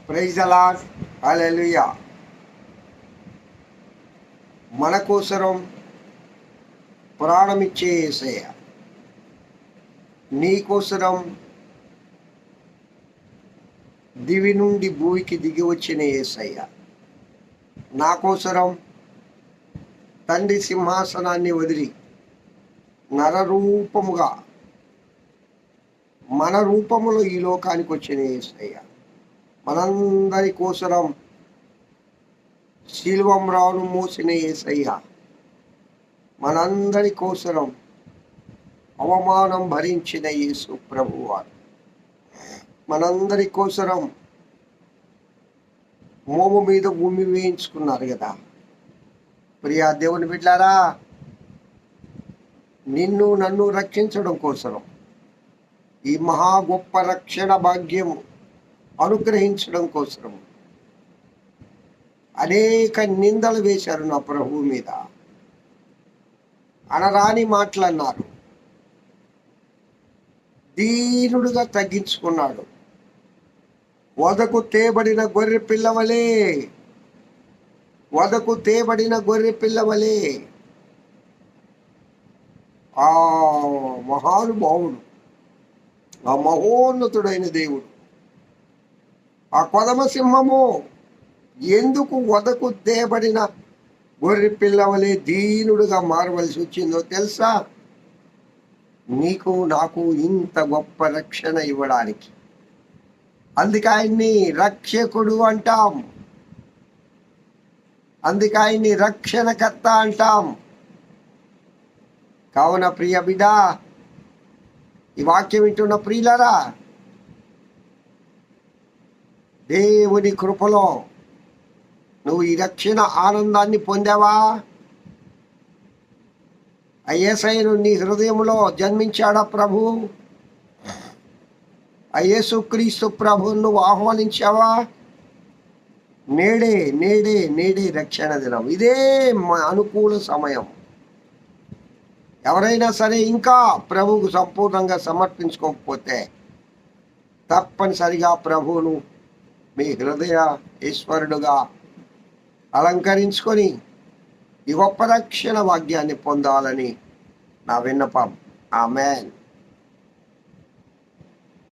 Praise the lord. హల్లెలూయా. మన కోసరం ప్రాణమిచ్చే యేసయ్య, నీ కోసరం దివి నుండి భూమికి దిగి వచ్చిన యేసయ్య, నా కోసరం తండ్రి సింహాసనాన్ని వదిలి నరరూపముగా మన రూపములో ఈ లోకానికి వచ్చిన యేసయ్య, మనందరి కోసరం శిలువమ్రాను మోసిన యేసయ్య, మనందరి కోసరం అవమానం భరించిన యేసు ప్రభువారు, మనందరి కోసరం మోము మీద భూమి వేయించుకున్నారు కదా. ప్రియా దేవుని బిడ్డారా, నిన్ను నన్ను రక్షించడం కోసరం, ఈ మహా గొప్ప రక్షణ భాగ్యము అనుగ్రహించడం కోసరం అనేక నిందలు వేశారు నా ప్రభువు మీద. అనరాని మాటలన్నారు. దీనుడుగా తగ్గించుకున్నాడు. వదకు తేబడిన గొర్రె పిల్లవలే, వదకు తేబడిన గొర్రె పిల్లవలే ఆ మహానుభావుడు, ఆ మహోన్నతుడైన దేవుడు, ఆ కొదమ సింహము ఎందుకు వదకు తేబడిన గొర్రె పిల్లవలే దీనుడుగా మారవలసి వచ్చిందో తెలుసా? నీకు నాకు ఇంత గొప్ప రక్షణ ఇవ్వడానికి. అందుకే ఆయన్ని రక్షకుడు అంటాం, అందుకే ఆయన్ని రక్షణకర్త అంటాం. కావున ప్రియ బిడ్డ, ఈ వాక్యం వింటున్న ప్రియులరా, దేవుని కృపలో నువ్వు ఈ రక్షణ ఆనందాన్ని పొందావా? ఆ యేసయ్యను నీ హృదయంలో జన్మించాడా ప్రభు? ఆ యేసుక్రీస్తు ప్రభువును నువ్వు ఆహ్వానించావా? నేడే నేడే నేడే రక్షణ దినం. ఇదే అనుకూల సమయం. ఎవరైనా సరే ఇంకా ప్రభువుకు సంపూర్ణంగా సమర్పించుకోకపోతే తప్పనిసరిగా ప్రభువును మీ హృదయ ఈశ్వరుడుగా అలంకరించుకొని ఈ గొప్ప రక్షణ భాగ్యాన్ని పొందాలని నా విన్నపం. ఆమేన్.